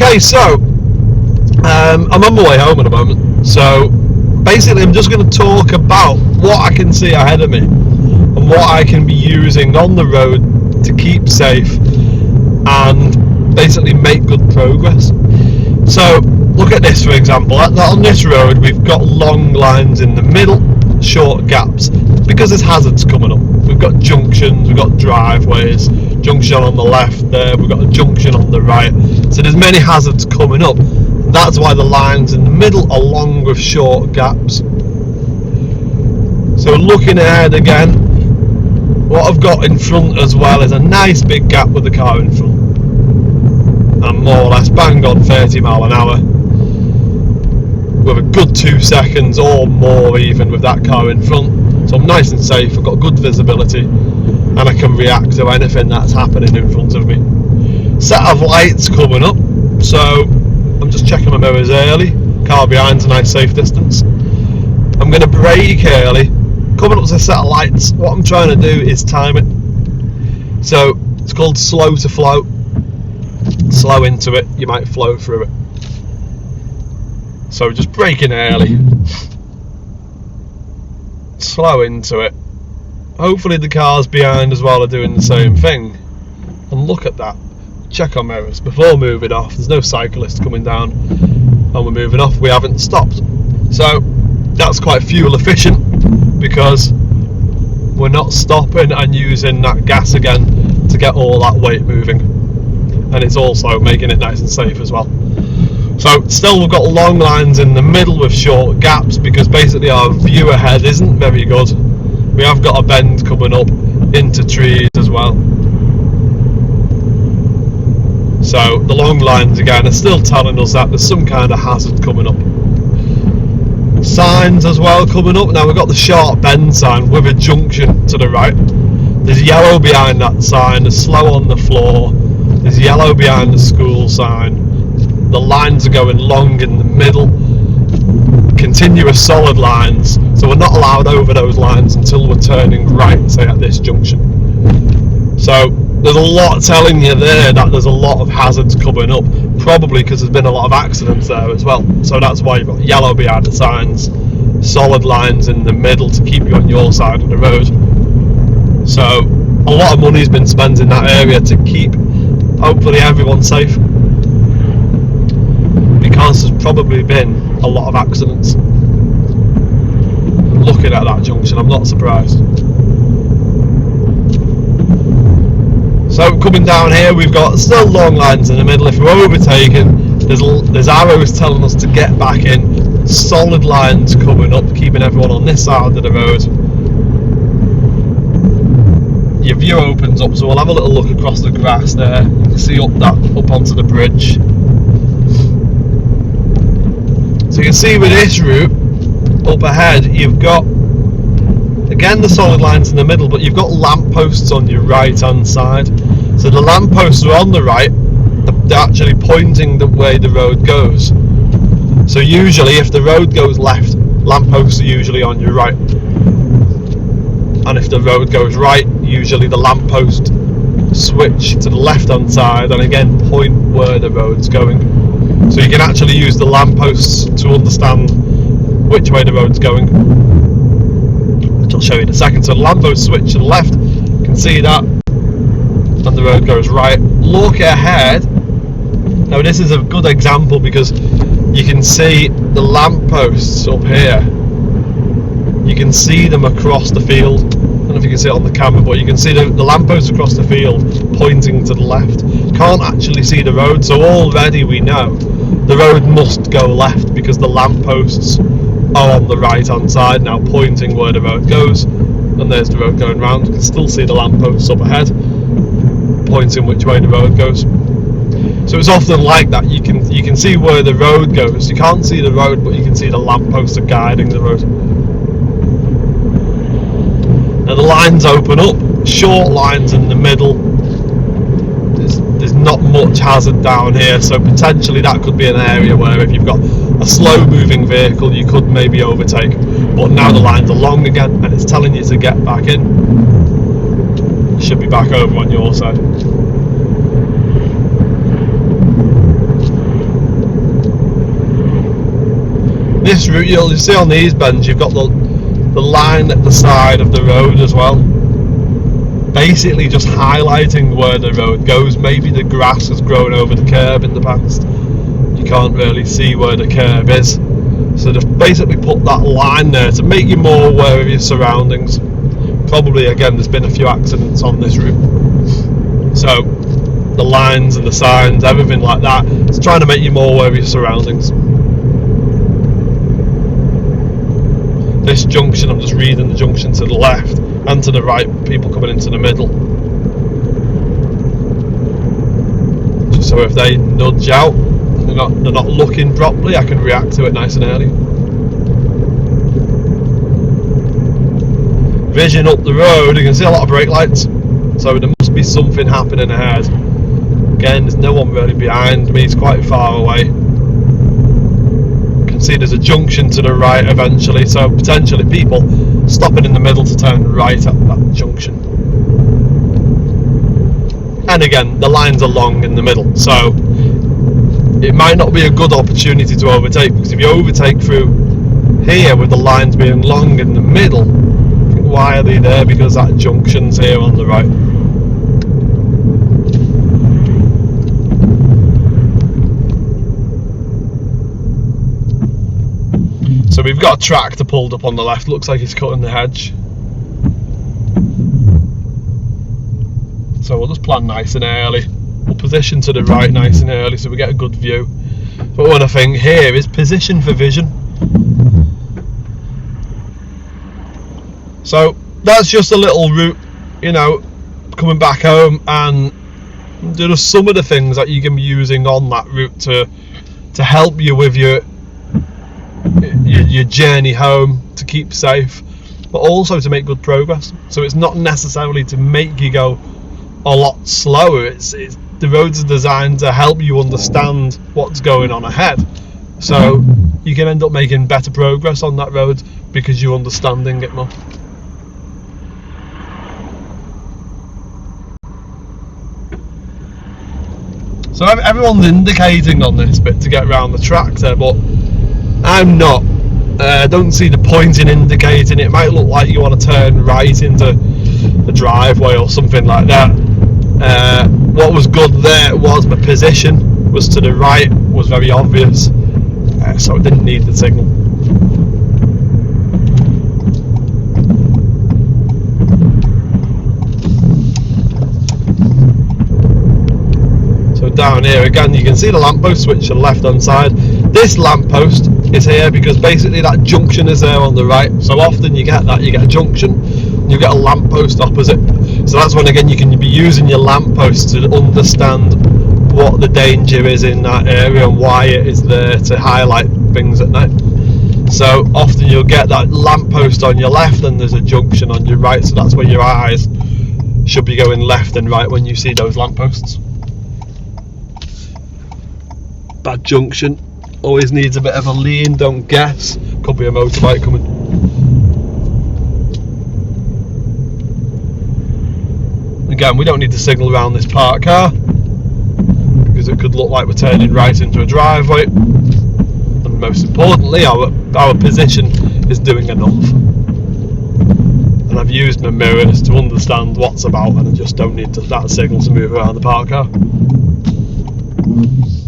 Okay, so I'm on my way home at the moment, so basically I'm just going to talk about what I can see ahead of me and what I can be using on the road to keep safe and basically make good progress. So look at this, for example. On this road we've got long lines in the middle, short gaps, because there's hazards coming up. We've got junctions, we've got driveways, junction on the left there, we've got a junction on the right, so there's many hazards coming up. That's why the lines in the middle are long with short gaps. So looking ahead again, what I've got in front as well is a nice big gap with the car in front. I'm more or less bang on 30 mile an hour with a good 2 seconds or more even with that car in front. So I'm nice and safe, I've got good visibility and I can react to anything that's happening in front of me. Set of lights coming up, so I'm just checking my mirrors early. Car behind's a nice safe distance. I'm going to brake early. Coming up to a set of lights, what I'm trying to do is time it. So it's called slow to flow. Slow into it, you might flow through it. So just braking early. Slow into it. Hopefully the cars behind as well are doing the same thing. And look at that. Check our mirrors before moving off. There's no cyclist coming down and we're moving off. We haven't stopped. So that's quite fuel efficient because we're not stopping and using that gas again to get all that weight moving. And it's also making it nice and safe as well. So still we've got long lines in the middle with short gaps because basically our view ahead isn't very good. We have got a bend coming up into trees as well. So the long lines again are still telling us that there's some kind of hazard coming up. Signs as well coming up. Now we've got the sharp bend sign with a junction to the right. There's yellow behind that sign, there's slow on the floor. There's yellow behind the school sign. The lines are going long in the middle. Continuous solid lines. So we're not allowed over those lines until we're turning right, say at this junction. So there's a lot telling you there that there's a lot of hazards coming up, probably because there's been a lot of accidents there as well. So that's why you've got yellow behind the signs, solid lines in the middle to keep you on your side of the road. So a lot of money's been spent in that area to keep hopefully everyone safe, because there's probably been a lot of accidents. Looking at that junction, I'm not surprised. So coming down here, we've got still long lines in the middle. If we're overtaken, there's arrows telling us to get back in. Solid lines coming up, keeping everyone on this side of the road. Your view opens up, so we'll have a little look across the grass there. You can see up onto the bridge. So you can see with this route up ahead, you've got again the solid lines in the middle, but you've got lampposts on your right hand side. So the lampposts are on the right, they're actually pointing the way the road goes. So usually if the road goes left, lampposts are usually on your right. And if the road goes right, usually the lamppost switch to the left hand side and again point where the road's going. So you can actually use the lampposts to understand which way the road's going, which I'll show you in a second. So the lamppost switch to the left, you can see that, and the road goes right. Look ahead. Now this is a good example because you can see the lampposts up here. You can see them across the field. I don't know if you can see it on the camera, but you can see the lampposts across the field pointing to the left. You can't actually see the road, so already we know the road must go left because the lampposts are on the right hand side now, pointing where the road goes. And there's the road going round. You can still see the lampposts up ahead, pointing which way the road goes. So it's often like that. You can see where the road goes. You can't see the road, but you can see the lampposts are guiding the road. Now the lines open up, short lines in the middle. There's not much hazard down here, so potentially that could be an area where if you've got a slow moving vehicle you could maybe overtake. But now the lines are long again and it's telling you to get back in. You should be back over on your side. this route, you'll see on these bends, you've got the line at the side of the road as well, basically just highlighting where the road goes. Maybe the grass has grown over the curb in the past, you can't really see where the curb is, so just basically put that line there to make you more aware of your surroundings. Probably, again, there's been a few accidents on this route, so the lines and the signs, everything like that, it's trying to make you more aware of your surroundings. This junction, I'm just reading the junction to the left and to the right, people coming into the middle. Just so if they nudge out, they're not looking properly, I can react to it nice and early. Vision up the road, you can see a lot of brake lights, so there must be something happening ahead. Again, there's no one really behind me, it's quite far away. See, there's a junction to the right eventually, so potentially people stopping in the middle to turn right at that junction. And again, the lines are long in the middle, so it might not be a good opportunity to overtake, because if you overtake through here with the lines being long in the middle, why are they there? Because that junction's here on the right. So we've got a tractor pulled up on the left, looks like he's cutting the hedge. So we'll just plan nice and early. We'll position to the right nice and early so we get a good view. But one thing here is position for vision. So that's just a little route, you know, coming back home, and there are some of the things that you can be using on that route to help you with your journey home, to keep safe, but also to make good progress. So it's not necessarily to make you go a lot slower, it's the roads are designed to help you understand what's going on ahead, so you can end up making better progress on that road because you're understanding it more. So everyone's indicating on this bit to get around the tractor, but I'm not. I don't see the point in indicating. It might look like you want to turn right into the driveway or something like that. What was good there was my position was to the right, was very obvious, so it didn't need the signal. So down here again you can see the lamppost switch to the left hand side. This lamppost is here because basically that junction is there on the right, so often you get a junction, you get a lamppost opposite, so that's when again you can be using your lamppost to understand what the danger is in that area and why it is there to highlight things at night. So often you'll get that lamppost on your left and there's a junction on your right, so that's where your eyes should be going left and right when you see those lampposts. Bad junction, always needs a bit of a lean, don't guess, could be a motorbike coming. Again, we don't need to signal around this parked car because it could look like we're turning right into a driveway, and most importantly our position is doing enough, and I've used my mirrors to understand what's about, and I just don't need that signal to move around the parked car.